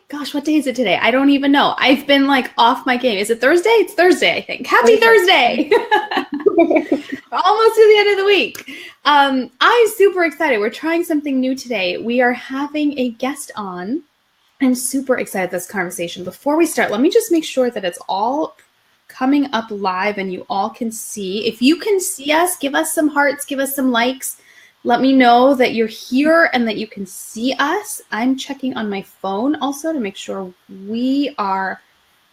gosh, what day is it today? I don't even know. I've been like off my game. Is it Thursday? It's Thursday, I think. Happy Thursday. Almost to the end of the week. I'm super excited. We're trying something new today. We are having a guest on. I'm super excited this conversation. Before we start, let me just make sure that it's all coming up live and you all can see. If you can see us, give us some hearts, give us some likes. Let me know that you're here and that you can see us. I'm checking on my phone also to make sure we are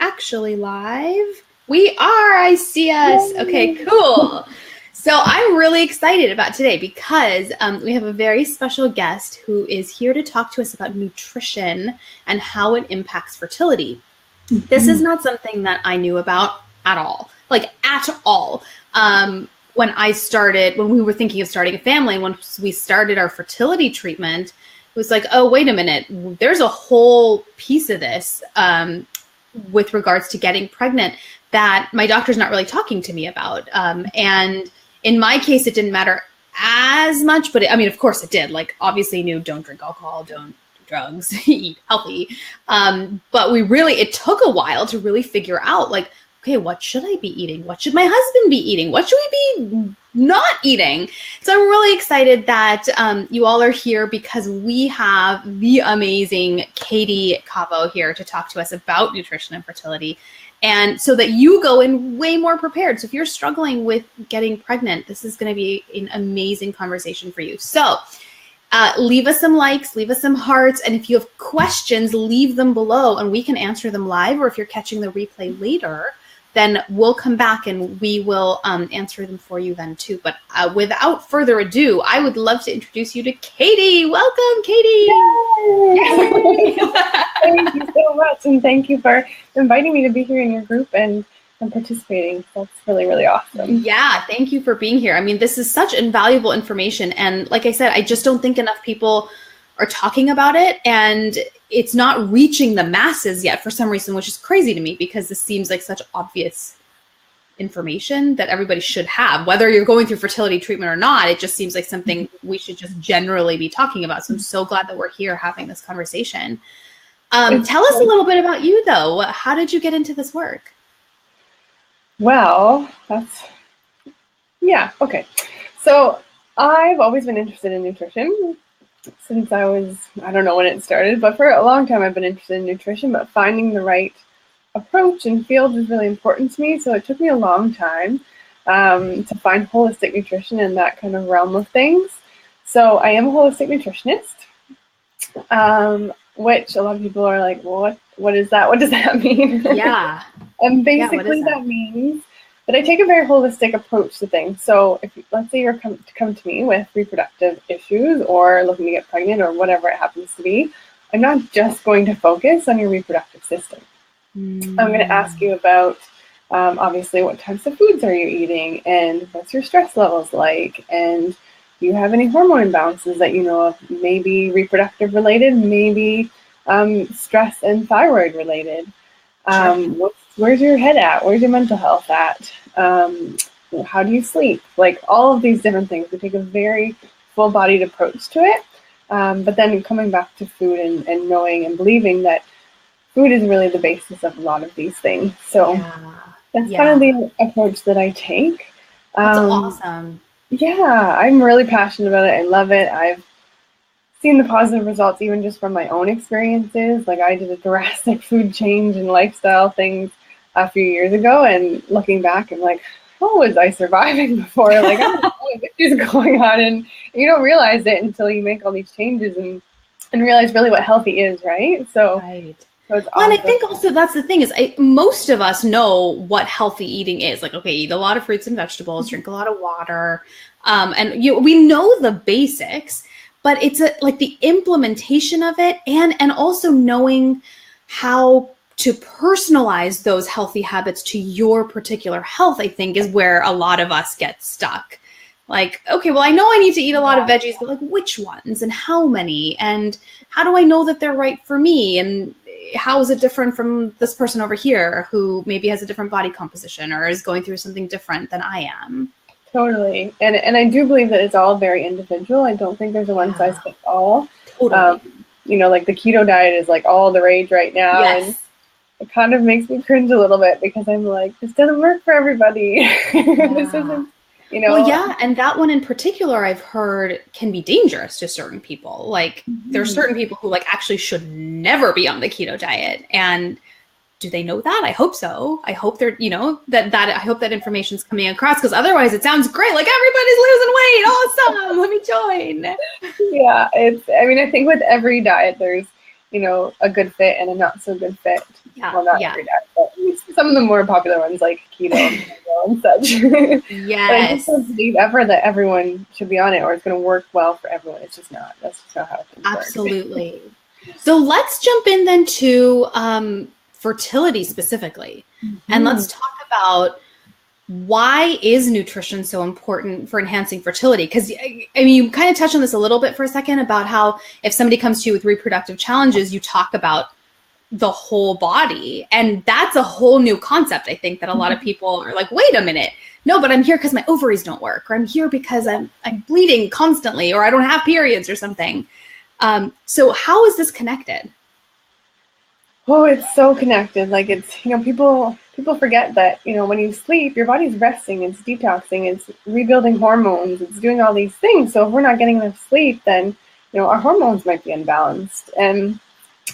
actually live. We are. I see us. Okay, cool. So I'm really excited about today because we have a very special guest who is here to talk to us about nutrition and how it impacts fertility. Mm-hmm. This is not something that I knew about at all, like at all. When we were thinking of starting a family, and once we started our fertility treatment, it was like, oh, wait a minute, there's a whole piece of this with regards to getting pregnant that my doctor's not really talking to me about. And in my case, it didn't matter as much, but of course it did. Like, obviously knew don't drink alcohol, don't do drugs, eat healthy. But it took a while to really figure out, like, okay, what should I be eating? What should my husband be eating? What should we be not eating? So I'm really excited that you all are here because we have the amazing Katie Kahvo here to talk to us about nutrition and fertility. And so that you go in way more prepared. So if you're struggling with getting pregnant, this is going to be an amazing conversation for you. So leave us some likes, leave us some hearts. And if you have questions, leave them below and we can answer them live. Or if you're catching the replay later, then we'll come back and we will answer them for you then too. But without further ado, I would love to introduce you to Katie. Welcome, Katie. Yay! Thank you so much. And thank you for inviting me to be here in your group and participating. That's really, really awesome. Yeah, thank you for being here. This is such invaluable information. And like I said, I just don't think enough people are talking about it. And it's not reaching the masses yet for some reason, which is crazy to me because this seems like such obvious information that everybody should have, whether you're going through fertility treatment or not. It just seems like something we should just generally be talking about. So I'm so glad that we're here having this conversation. Tell us a little bit about you though. How did you get into this work? Well, okay. So I've always been interested in nutrition. Since I don't know when it started, but for a long time I've been interested in nutrition, but finding the right approach and field is really important to me. So it took me a long time to find holistic nutrition in that kind of realm of things. So I am a holistic nutritionist, which a lot of people are like, well, what is that? What does that mean? Yeah. And basically that means that I take a very holistic approach to things. So if, let's say you're come to me with reproductive issues or looking to get pregnant or whatever it happens to be, I'm not just going to focus on your reproductive system. I'm going to ask you about, obviously, what types of foods are you eating and what's your stress levels like? And do you have any hormone imbalances that you know of? Maybe reproductive related, maybe stress and thyroid related. Where's your head at? Where's your mental health at? How do you sleep? Like all of these different things. We take a very full-bodied approach to it. But then coming back to food and knowing and believing that food is really the basis of a lot of these things. So that's kind of the approach that I take. That's awesome. Yeah, I'm really passionate about it. I love it. I've seen the positive results even just from my own experiences. Like I did a drastic food change and lifestyle things a few years ago, and looking back, I'm like, how was I surviving before? Like, I don't know what is going on, and you don't realize it until you make all these changes and realize really what healthy is, right? So, right. So it's well, and I think also that's the thing is most of us know what healthy eating is. Like, okay, eat a lot of fruits and vegetables, drink a lot of water, and we know the basics. But it's like the implementation of it and also knowing how to personalize those healthy habits to your particular health, I think, is where a lot of us get stuck. Like, okay, well, I know I need to eat a lot of veggies, but like which ones and how many? And how do I know that they're right for me? And how is it different from this person over here who maybe has a different body composition or is going through something different than I am? Totally. And I do believe that it's all very individual. I don't think there's a one size fits all. Totally. like the keto diet is like all the rage right now. Yes. And it kind of makes me cringe a little bit because I'm like, this doesn't work for everybody. This isn't, Well, yeah. And that one in particular, I've heard can be dangerous to certain people. Like there are certain people who like actually should never be on the keto diet. And do they know that? I hope so. I hope they're, I hope that information's coming across, because otherwise it sounds great. Like everybody's losing weight. Awesome. Let me join. Yeah. I think with every diet, there's, a good fit and a not so good fit. Yeah. Well, not every diet, but some of the more popular ones like keto and such. Yes. But I just don't believe ever that everyone should be on it or it's going to work well for everyone. It's just not. That's just not how things work. Absolutely. So let's jump in then to fertility specifically. And let's talk about why is nutrition so important for enhancing fertility? Because you kind of touched on this a little bit for a second about how if somebody comes to you with reproductive challenges, you talk about the whole body. And that's a whole new concept, I think, that a lot of people are like, wait a minute. No, but I'm here because my ovaries don't work, or I'm here because I'm bleeding constantly, or I don't have periods or something. So how is this connected? Oh, it's so connected. Like it's, people forget that, when you sleep, your body's resting, it's detoxing, it's rebuilding hormones, it's doing all these things. So if we're not getting enough sleep, then, our hormones might be unbalanced. And,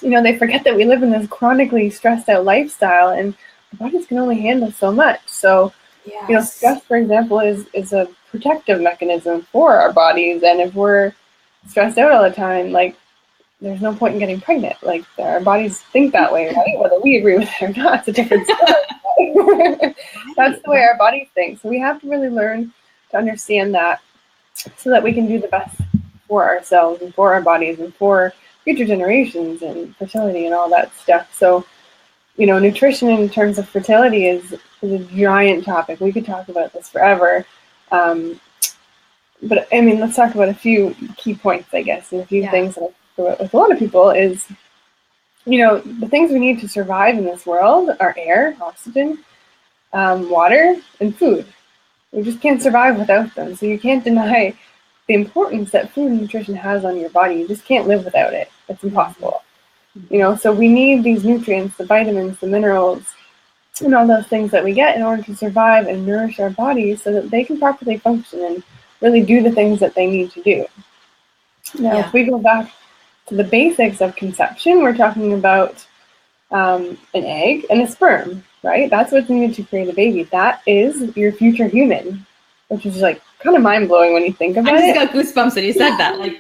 they forget that we live in this chronically stressed out lifestyle and our bodies can only handle so much. So, stress, for example, is a protective mechanism for our bodies. And if we're stressed out all the time, like, there's no point in getting pregnant. Like our bodies think that way, right? Whether we agree with it or not, it's a different story. That's the way our bodies think. So we have to really learn to understand that so that we can do the best for ourselves and for our bodies and for future generations and fertility and all that stuff. So, nutrition in terms of fertility is a giant topic. We could talk about this forever. But let's talk about a few key points, I guess, and a few things that with a lot of people is, the things we need to survive in this world are air, oxygen, water, and food. We just can't survive without them. So you can't deny the importance that food and nutrition has on your body. You just can't live without it. It's impossible. So we need these nutrients, the vitamins, the minerals, and all those things that we get in order to survive and nourish our bodies so that they can properly function and really do the things that they need to do. Now, if we go back to the basics of conception, we're talking about an egg and a sperm, right? That's what's needed to create a baby. That is your future human, which is like kind of mind blowing when you think about it. I just got goosebumps when you said that. Like,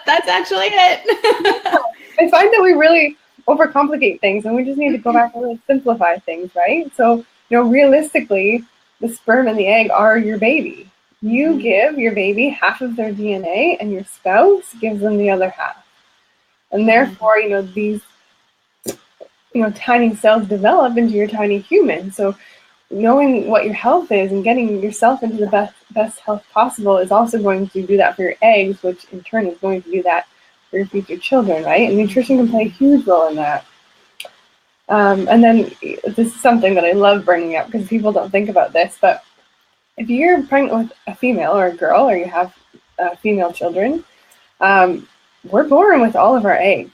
that's actually it. I find that we really overcomplicate things, and we just need to go back and really simplify things, right? So, realistically, the sperm and the egg are your baby. You give your baby half of their DNA, and your spouse gives them the other half. And therefore, these, tiny cells develop into your tiny human. So knowing what your health is and getting yourself into the best health possible is also going to do that for your eggs, which in turn is going to do that for your future children, right? And nutrition can play a huge role in that. And then this is something that I love bringing up because people don't think about this, but if you're pregnant with a female or a girl, or you have female children, we're born with all of our eggs.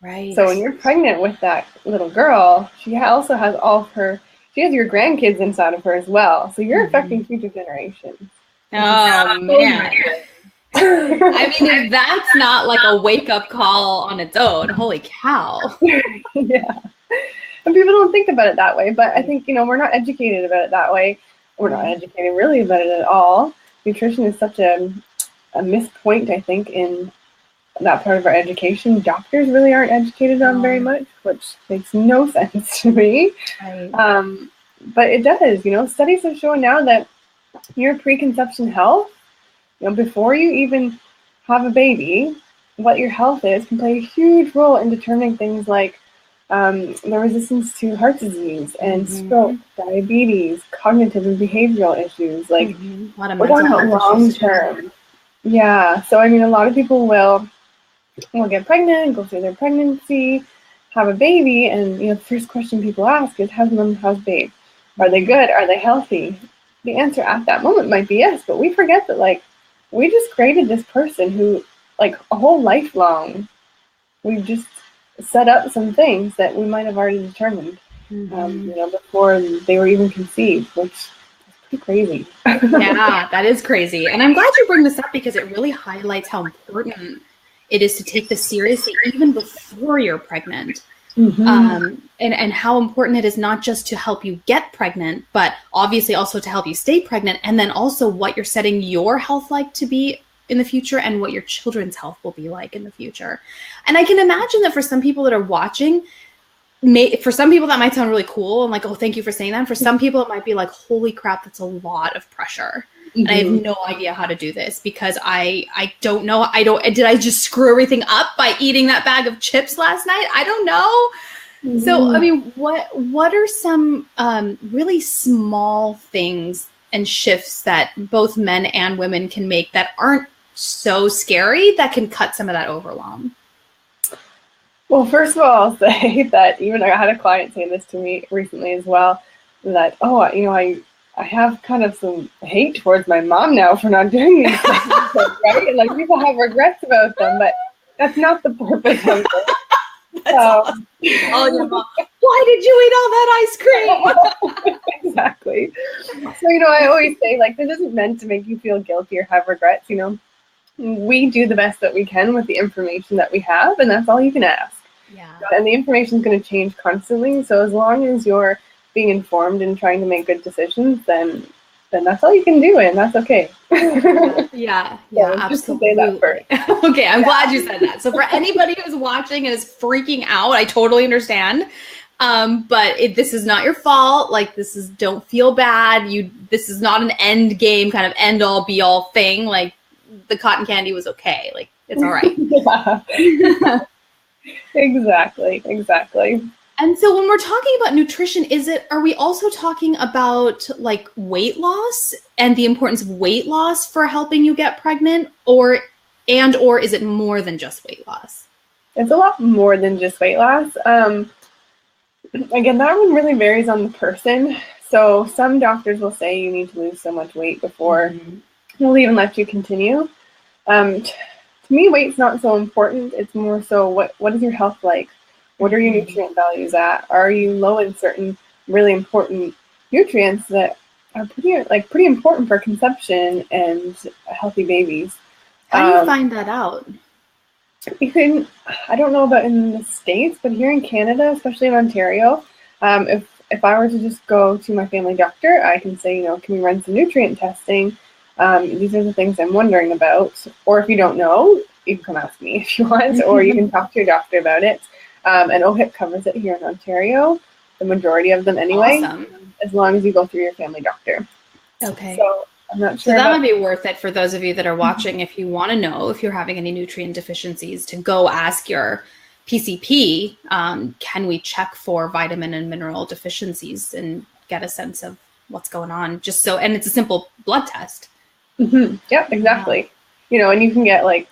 Right. So when you're pregnant with that little girl, she also has she has your grandkids inside of her as well. So you're affecting future generations. Oh, man. If that's not like a wake-up call on its own, holy cow. Yeah. And people don't think about it that way, but I think, we're not educated about it that way. We're not educated really about it at all. Nutrition is such a missed point, I think, in that part of our education. Doctors really aren't educated on very much, which makes no sense to me. Right. But it does. Studies have shown now that your preconception health, before you even have a baby, what your health is can play a huge role in determining things like the resistance to heart disease and stroke, diabetes, cognitive and behavioral issues. Like, we're talking about long term. Yeah. So, a lot of people will get pregnant, go through their pregnancy, have a baby, and, the first question people ask is, how's mom, how's babe? Are they good? Are they healthy? The answer at that moment might be yes, but we forget that, we just created this person who, like a whole lifelong, we've just set up some things that we might have already determined, before they were even conceived, which is pretty crazy. Yeah, that is crazy. And I'm glad you bring this up because it really highlights how important it is to take this seriously even before you're pregnant. And how important it is not just to help you get pregnant, but obviously also to help you stay pregnant, and then also what you're setting your health like to be in the future and what your children's health will be like in the future. And I can imagine that for some people that are watching, for some people that might sound really cool and like, oh, thank you for saying that. For some people, it might be like, holy crap, that's a lot of pressure. And I have no idea how to do this because I don't know. Did I just screw everything up by eating that bag of chips last night? I don't know. So, I mean, what are some really small things and shifts that both men and women can make that aren't so scary that can cut some of that overwhelm? Well, first of all, I'll say that even I had a client say this to me recently as well, that, I have kind of some hate towards my mom now for not doing these things, right? And like people have regrets about them, but that's not the purpose of it. Awesome. Oh, your mom. Why did you eat all that ice cream? Exactly. So, I always say, like, this isn't meant to make you feel guilty or have regrets, We do the best that we can with the information that we have, and that's all you can ask. Yeah. And the information is going to change constantly, so as long as you're being informed and trying to make good decisions, then that's all you can do, and that's okay. Yeah, so absolutely. Just to say that first. Okay, I'm glad you said that. So for anybody who's watching and is freaking out, I totally understand. But this is not your fault. Like, don't feel bad. This is not an end game, kind of end all be all thing. Like, the cotton candy was okay. Like, it's all right. Exactly. And so when we're talking about nutrition, are we also talking about like weight loss and the importance of weight loss for helping you get pregnant, or is it more than just weight loss? It's a lot more than just weight loss. Again, that one really varies on the person. So some doctors will say you need to lose so much weight before we'll even let you continue. To me, weight's not so important. It's more so what is your health like? What are your nutrient values at? Are you low in certain really important nutrients that are pretty important for conception and healthy babies? How do you find that out? I don't know about in the States, but here in Canada, especially in Ontario, if I were to just go to my family doctor, I can say, can we run some nutrient testing? These are the things I'm wondering about. Or if you don't know, you can come ask me if you want, or you can talk to your doctor about it. And OHIP covers it here in Ontario, the majority of them anyway, as long as you go through your family doctor. Okay. So I'm not sure. So that might be worth it for those of you that are watching. If you want to know if you're having any nutrient deficiencies, to go ask your PCP, can we check for vitamin and mineral deficiencies and get a sense of what's going on? And it's a simple blood test. Yep, exactly. And you can get like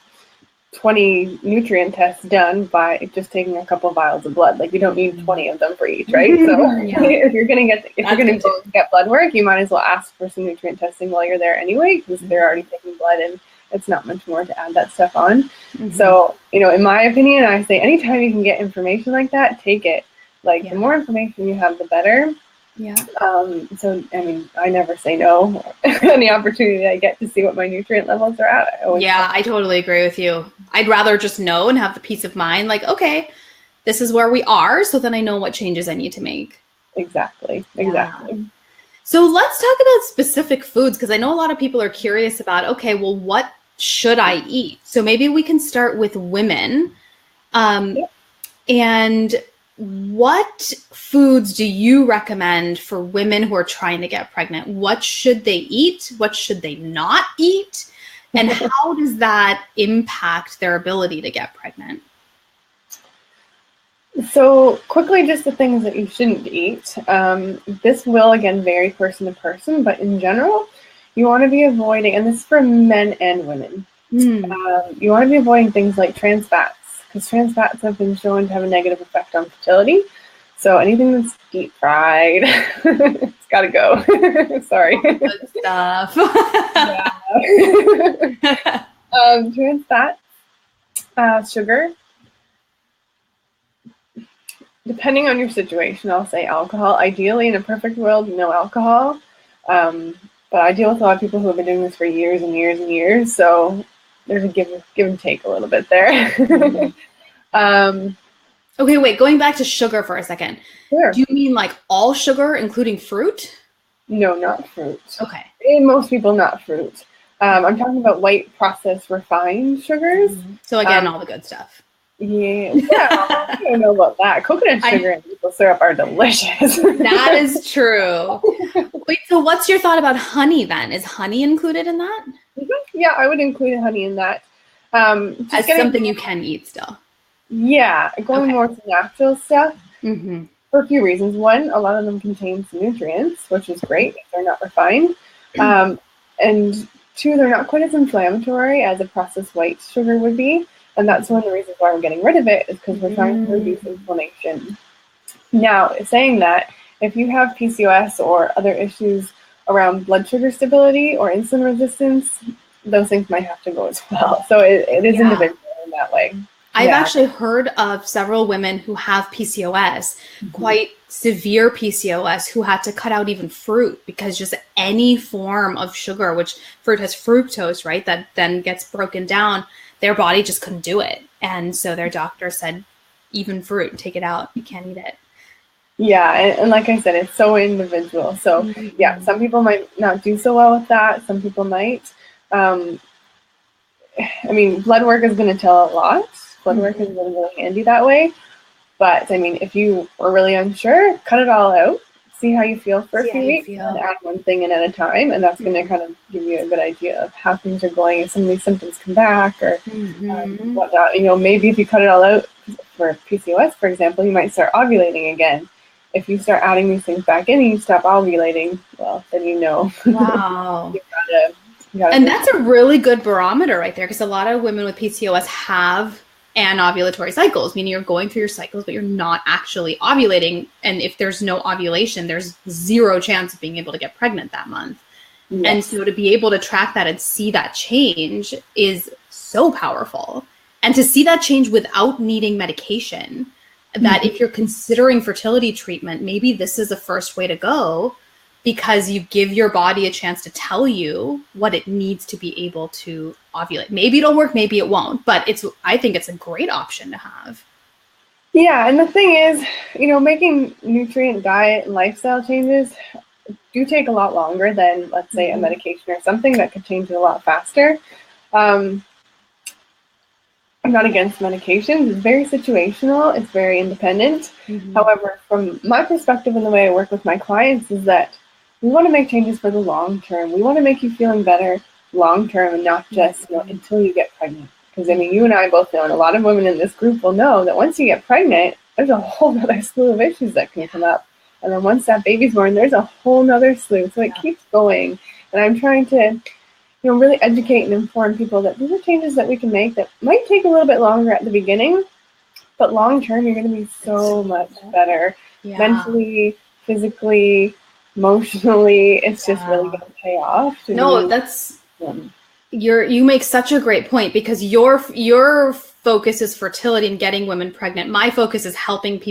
20 nutrient tests done by just taking a couple vials of blood. Like, you don't need 20 of them for each, right? So if you're going to go get blood work, you might as well ask for some nutrient testing while you're there anyway, because they're already taking blood and it's not much more to add that stuff on. So, in my opinion, I say anytime you can get information like that, take it. Like, the more information you have, the better. Yeah. So, I mean, I never say no. Any opportunity I get to see what my nutrient levels are at. I totally agree with you. I'd rather just know and have the peace of mind, like, okay, this is where we are, so then I know what changes I need to make. Exactly. So let's talk about specific foods, because I know a lot of people are curious about, okay, well, what should I eat? So maybe we can start with women. And what foods do you recommend for women who are trying to get pregnant? What should they eat? What should they not eat? And how does that impact their ability to get pregnant? So quickly, just the things that you shouldn't eat. This will, again, vary person to person, but in general, you want to be avoiding, and this is for men and women, you want to be avoiding things like trans fats, because trans fats have been shown to have a negative effect on fertility. So anything that's deep fried, it's got to go. Sorry. Good stuff. Trans fats, Sugar. Depending on your situation, I'll say alcohol. Ideally, in a perfect world, no alcohol. But I deal with a lot of people who have been doing this for years and years and years, so there's a give and take a little bit there. Okay, wait, going back to sugar for a second. Sure. Do you mean like all sugar, including fruit? No, not fruit. Okay. And most people, not fruit. I'm talking about white processed refined sugars. So again, all the good stuff. Yeah, I don't know about that. Coconut sugar and maple syrup are delicious. That is true. Wait, so what's your thought about honey then? Is honey included in that? Yeah, I would include honey in that. As something you can eat still. Yeah, going more to natural stuff Mm-hmm. for a few reasons. One, a lot of them contain some nutrients, which is great if they're not refined. And two, they're not quite as inflammatory as a processed white sugar would be. And that's one of the reasons why we're getting rid of it, is because we're trying to reduce inflammation. Now, saying that, if you have PCOS or other issues around blood sugar stability or insulin resistance, those things might have to go as well. So it is individual in that way. I've actually heard of several women who have PCOS, quite severe PCOS, who had to cut out even fruit because just any form of sugar, which fruit has fructose, right, that then gets broken down, their body just couldn't do it. And so their doctor said, even fruit, take it out. You can't eat it. Yeah, and like I said, it's so individual. So yeah, some people might not do so well with that. Some people might. I mean, blood work is going to tell a lot. Blood work is really, really handy that way. But I mean, if you are really unsure, cut it all out. See how you feel for a few weeks and add one thing in at a time. And that's going to kind of give you a good idea of how things are going, if some of these symptoms come back or whatnot. You know, maybe if you cut it all out for PCOS, for example, you might start ovulating again. If you start adding these things back in and you stop ovulating, well, then you know. Wow. you gotta and that's a really good barometer right there, because a lot of women with PCOS have anovulatory cycles, meaning you're going through your cycles, but you're not actually ovulating. And if there's no ovulation, there's zero chance of being able to get pregnant that month. Yes. And so to be able to track that and see that change is so powerful. And to see that change without needing medication, that if you're considering fertility treatment, maybe this is the first way to go, because you give your body a chance to tell you what it needs to be able to ovulate. Maybe it'll work, maybe it won't, but I think it's a great option to have. Yeah, and the thing is, you know, making nutrient, diet, and lifestyle changes do take a lot longer than, let's say, a medication or something that could change it a lot faster. I'm not against medications. It's very situational. It's very independent. However, from my perspective and the way I work with my clients is that we want to make changes for the long term. We want to make you feeling better long term and not just, you know, until you get pregnant. Because, I mean, you and I both know, and a lot of women in this group will know, that once you get pregnant, there's a whole other slew of issues that can come up. And then once that baby's born, there's a whole nother slew. So it keeps going. And I'm trying to, you know, really educate and inform people that these are changes that we can make that might take a little bit longer at the beginning, but long term, you're going to be so much better mentally, physically, emotionally. It's just really going to pay off. You make such a great point, because your focus is fertility and getting women pregnant. My focus is helping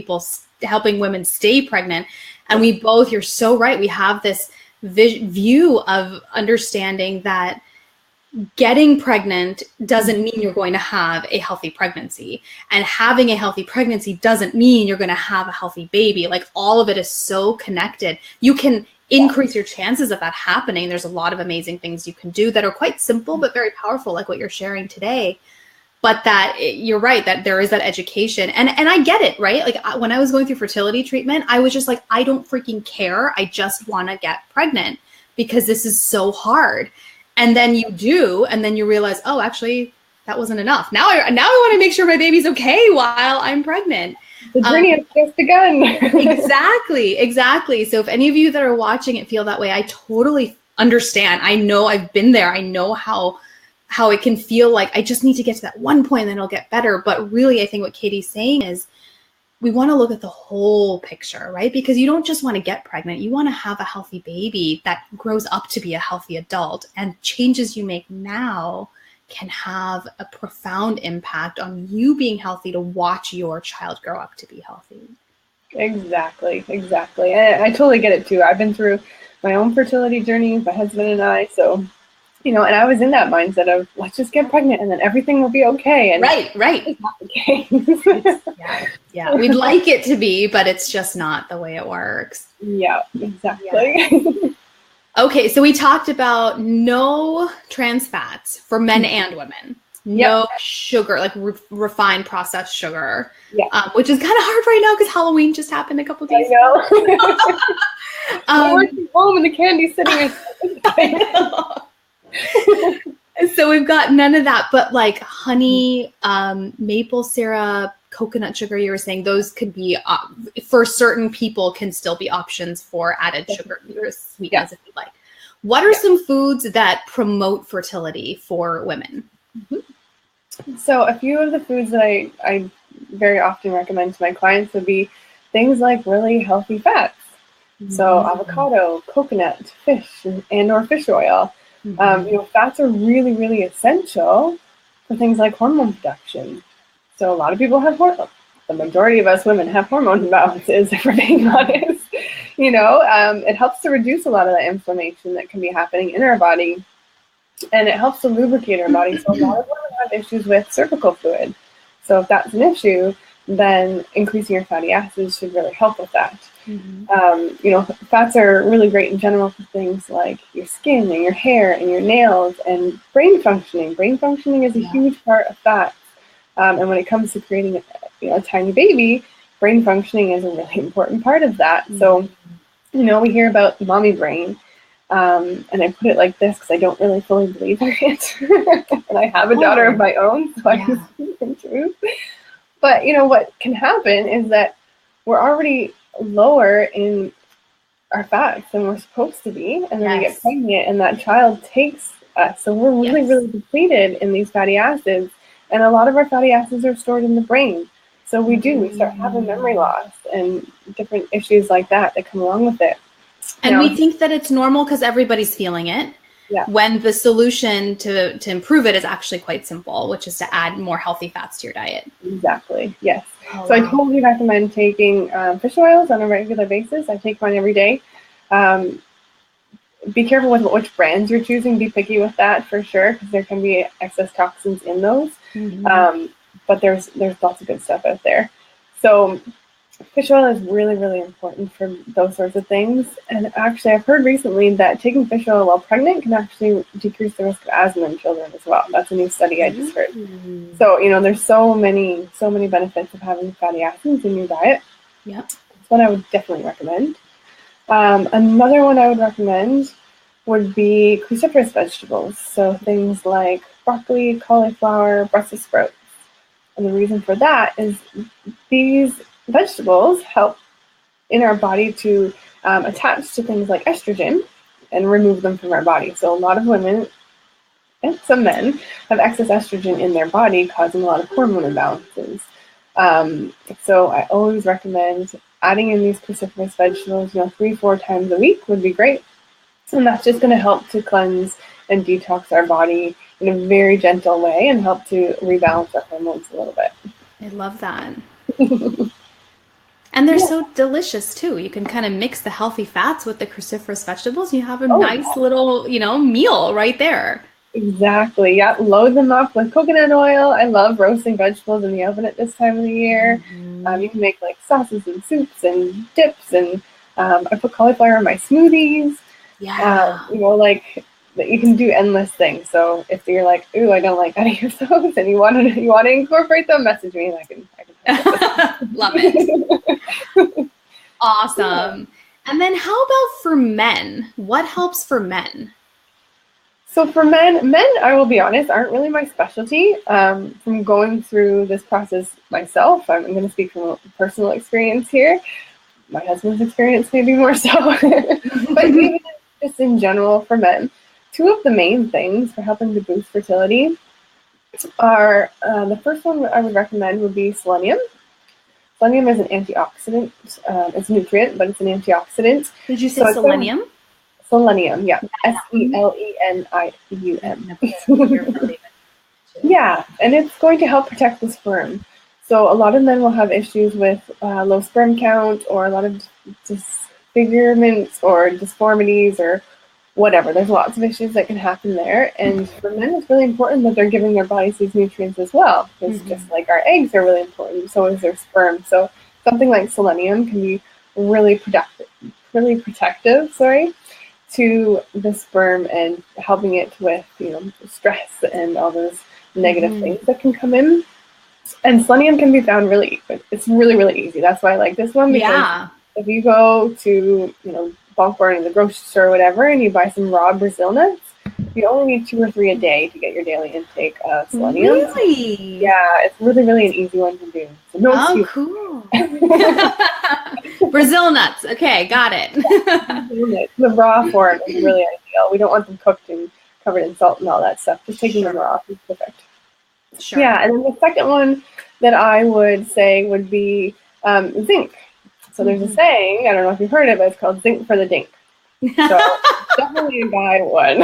women stay pregnant. And we both, you're so right. We have this view of understanding that getting pregnant doesn't mean you're going to have a healthy pregnancy, and having a healthy pregnancy doesn't mean you're going to have a healthy baby. Like, all of it is so connected. You can increase your chances of that happening. There's a lot of amazing things you can do that are quite simple but very powerful, like what you're sharing today. But that you're right, that there is that education. And I get it, right? Like, when I was going through fertility treatment, I was just like, I don't freaking care. I just want to get pregnant because this is so hard. And then you do, and then you realize, oh, actually, that wasn't enough. Now I want to make sure my baby's okay while I'm pregnant. The journey has just begun. Exactly. So if any of you that are watching it feel that way, I totally understand. I know, I've been there. I know how it can feel like I just need to get to that one point and then it'll get better. But really, I think what Katie's saying is we want to look at the whole picture, right? Because you don't just want to get pregnant. You want to have a healthy baby that grows up to be a healthy adult, and changes you make now can have a profound impact on you being healthy to watch your child grow up to be healthy. Exactly. And I totally get it too. I've been through my own fertility journey, my husband and I. So, and I was in that mindset of let's just get pregnant and then everything will be okay. And right. It's not the case. Yeah. We'd like it to be, but it's just not the way it works. Yeah, exactly. Okay, so we talked about no trans fats for men and women. No sugar, like refined processed sugar, which is kind of hard right now because Halloween just happened a couple days ago. I'm working home and the candy's sitting in. So we've got none of that, but like honey, maple syrup, coconut sugar, you were saying those could be, for certain people, can still be options for added sugar or sweetness if you like. What are some foods that promote fertility for women? So a few of the foods that I very often recommend to my clients would be things like really healthy fats. So avocado, coconut, fish, and or fish oil. Fats are really, really essential for things like hormone production. So a lot of people have the majority of us women have hormone imbalances, if we're being honest. It helps to reduce a lot of that inflammation that can be happening in our body. And it helps to lubricate our body. So a lot of women have issues with cervical fluid. So if that's an issue, then increasing your fatty acids should really help with that. Fats are really great in general for things like your skin and your hair and your nails and brain functioning. Brain functioning is a huge part of fats. And when it comes to creating a tiny baby, brain functioning is a really important part of that. So, we hear about mommy brain. And I put it like this because I don't really fully believe in it. And I have a daughter of my own, so I can speak in truth. But, what can happen is that we're already lower in our fats than we're supposed to be. And then we get pregnant and that child takes us. So we're really, really depleted in these fatty acids. And a lot of our fatty acids are stored in the brain. So we start having memory loss and different issues like that come along with it. And we think that it's normal because everybody's feeling it. When the solution to improve it is actually quite simple, which is to add more healthy fats to your diet. Exactly. Yes. So I totally recommend taking fish oils on a regular basis. I take mine every day. Be careful with which brands you're choosing. Be picky with that for sure, because there can be excess toxins in those. But there's lots of good stuff out there. So fish oil is really, really important for those sorts of things. And actually, I've heard recently that taking fish oil while pregnant can actually decrease the risk of asthma in children as well. That's a new study I just heard. So, there's so many benefits of having fatty acids in your diet. That's what I would definitely recommend. Another one I would recommend would be cruciferous vegetables. So things like broccoli, cauliflower, Brussels sprouts. And the reason for that is these vegetables help in our body to attach to things like estrogen and remove them from our body. So a lot of women and some men have excess estrogen in their body, causing a lot of hormone imbalances. So I always recommend adding in these cruciferous vegetables, 3-4 times a week would be great. And that's just going to help to cleanse and detox our body in a very gentle way and help to rebalance our hormones a little bit. I love that. And they're so delicious too. You can kind of mix the healthy fats with the cruciferous vegetables. You have a nice little, meal right there. Exactly. Yeah. Load them up with coconut oil. I love roasting vegetables in the oven at this time of the year. You can make like sauces and soups and dips. And I put cauliflower in my smoothies. You can do endless things. So if you're like, ooh, I don't like any of those, and you want to incorporate them, message me and I can love it. Awesome. And then how about for men? What helps for men? So for men, I will be honest, aren't really my specialty. From going through this process myself, I'm going to speak from personal experience here. My husband's experience maybe more so. But even just in general for men, two of the main things for helping to boost fertility are, the first one I would recommend would be selenium. Selenium is an antioxidant. It's a nutrient, but it's an antioxidant. Did you say selenium? Selenium, yeah. SELENIUM. Yeah, and it's going to help protect the sperm. So a lot of men will have issues with low sperm count or a lot of disfigurements or deformities or whatever. There's lots of issues that can happen there. And for men, it's really important that they're giving their bodies these nutrients as well. Because just like our eggs are really important, so is their sperm. So something like selenium can be really protective, to the sperm and helping it with, stress and all those negative things that can come in. And selenium can be found it's really, really easy. That's why I like this one, because if you go to, bulk barn in the grocery store or whatever, and you buy some raw Brazil nuts, you only need 2 or 3 a day to get your daily intake of selenium. Really? Yeah, it's really, really an easy one to do. So no excuse. Cool. Brazil nuts. Okay, got it. The raw form is really ideal. We don't want them cooked and covered in salt and all that stuff. Just taking them raw is perfect. Sure. Yeah, and then the second one that I would say would be zinc. So there's a saying, I don't know if you've heard it, but it's called zinc for the dink. So definitely a guy one.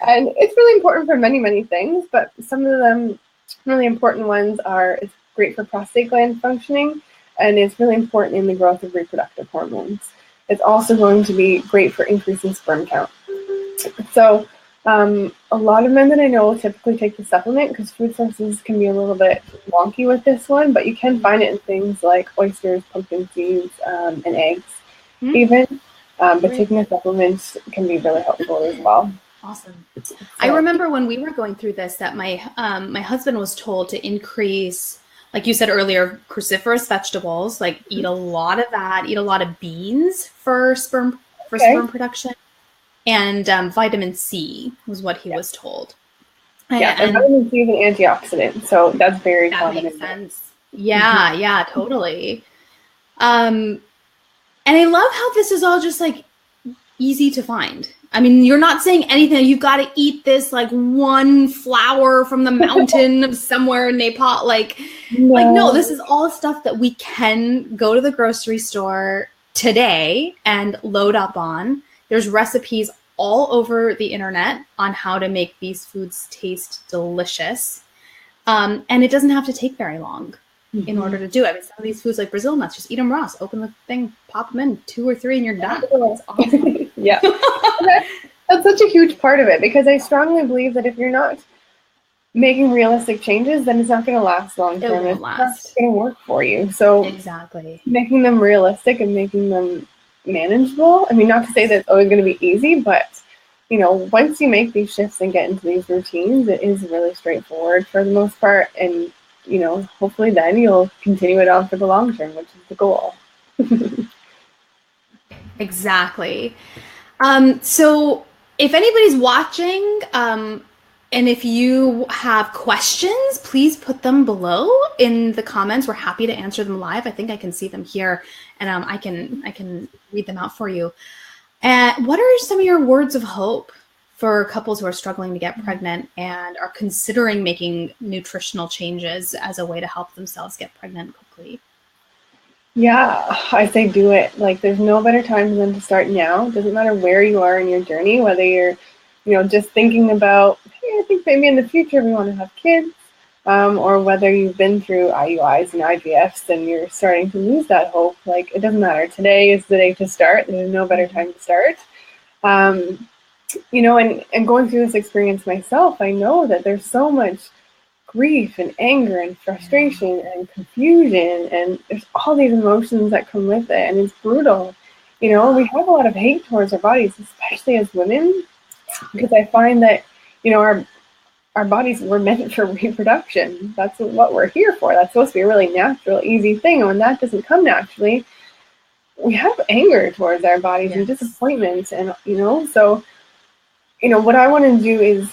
And it's really important for many, many things, but some of them really important ones are it's great for prostate gland functioning, and it's really important in the growth of reproductive hormones. It's also going to be great for increasing sperm count. So a lot of men that I know typically take the supplement because food sources can be a little bit wonky with this one, but you can find it in things like oysters, pumpkin seeds, and eggs even. But taking a supplement can be really helpful as well. Awesome. So, I remember when we were going through this that my husband was told to increase, like you said earlier, cruciferous vegetables, like eat a lot of that, eat a lot of beans for sperm production. And vitamin C was what he was told. And vitamin C is an antioxidant, so that's very common. That makes sense. Yeah, yeah, totally. And I love how this is all just like easy to find. I mean, you're not saying anything. You've got to eat this like one flower from the mountain somewhere in Nepal. No, this is all stuff that we can go to the grocery store today and load up on. There's recipes all over the internet on how to make these foods taste delicious. And it doesn't have to take very long in order to do it. I mean, some of these foods like Brazil nuts, just eat them raw. So open the thing, pop them in, 2 or 3 and you're done. That's awesome. Yeah. That's such a huge part of it, because I strongly believe that if you're not making realistic changes, then it's not going to last long term. It's not going to work for you. So exactly, making them realistic and making them manageable. I mean, not to say that it's always going to be easy, but once you make these shifts and get into these routines, it is really straightforward for the most part. And hopefully then you'll continue it on for the long term, which is the goal. Exactly. So if anybody's watching, and if you have questions, please put them below in the comments. We're happy to answer them live. I think I can see them here, and I can read them out for you. And what are some of your words of hope for couples who are struggling to get pregnant and are considering making nutritional changes as a way to help themselves get pregnant quickly? Yeah, I say do it. Like, there's no better time than to start now. It doesn't matter where you are in your journey, whether you're, just thinking about, hey, I think maybe in the future we want to have kids, or whether you've been through IUIs and IVFs and you're starting to lose that hope. Like, it doesn't matter. Today is the day to start. There's no better time to start. And going through this experience myself, I know that there's so much grief and anger and frustration and confusion, and there's all these emotions that come with it, and it's brutal. We have a lot of hate towards our bodies, especially as women, because I find that our bodies were meant for reproduction. That's what we're here for. That's supposed to be a really natural, easy thing, and when that doesn't come naturally, we have anger towards our bodies and disappointment, and so what I want to do is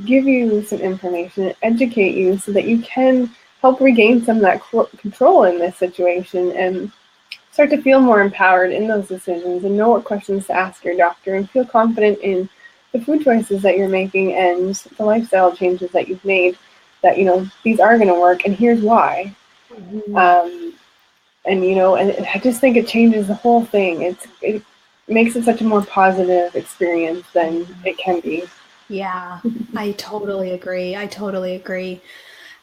give you some information and educate you so that you can help regain some of that control in this situation and start to feel more empowered in those decisions and know what questions to ask your doctor and feel confident in the food choices that you're making and the lifestyle changes that you've made, that these are going to work and here's why. And I just think it changes the whole thing. It makes it such a more positive experience than it can be. Yeah, I totally agree. I totally agree.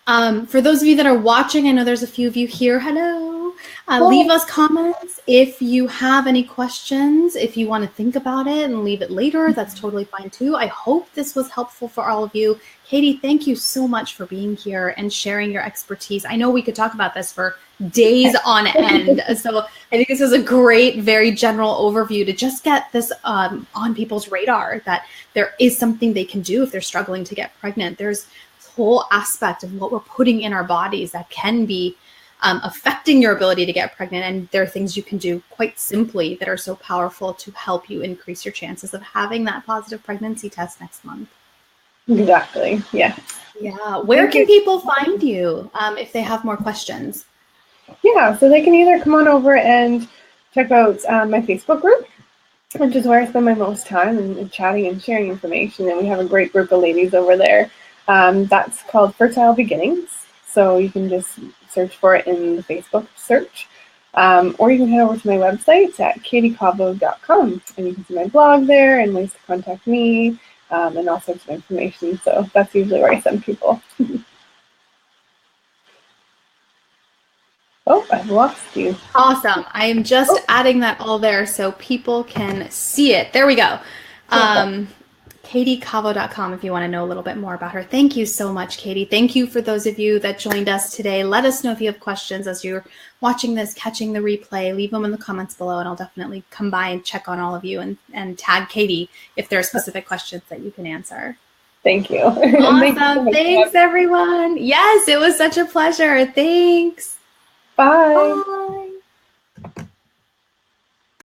For those of you that are watching, I know there's a few of you here. Hello. Leave us comments if you have any questions. If you want to think about it and leave it later, that's totally fine too. I hope this was helpful for all of you. Katie, thank you so much for being here and sharing your expertise. I know we could talk about this for days on end. So I think this is a great, very general overview to just get this on people's radar, that there is something they can do if they're struggling to get pregnant. There's whole aspect of what we're putting in our bodies that can be affecting your ability to get pregnant. And there are things you can do quite simply that are so powerful to help you increase your chances of having that positive pregnancy test next month. Exactly. Yeah. Yeah. Where can people find you if they have more questions? Yeah. So they can either come on over and check out my Facebook group, which is where I spend my most time and chatting and sharing information. And we have a great group of ladies over there. That's called Fertile Beginnings. So you can just search for it in the Facebook search. Or you can head over to my website at katiekahvo.com, and you can see my blog there and ways to contact me and all sorts of information. So that's usually where I send people. Oh, I've lost you. Awesome. I am just adding that all there so people can see it. There we go. KatieKahvo.com if you want to know a little bit more about her. Thank you so much, Katie. Thank you for those of you that joined us today. Let us know if you have questions as you're watching this, catching the replay. Leave them in the comments below, and I'll definitely come by and check on all of you and tag Katie if there are specific questions that you can answer. Thank you. Awesome. Thanks, everyone. Yes, it was such a pleasure. Thanks. Bye. Bye.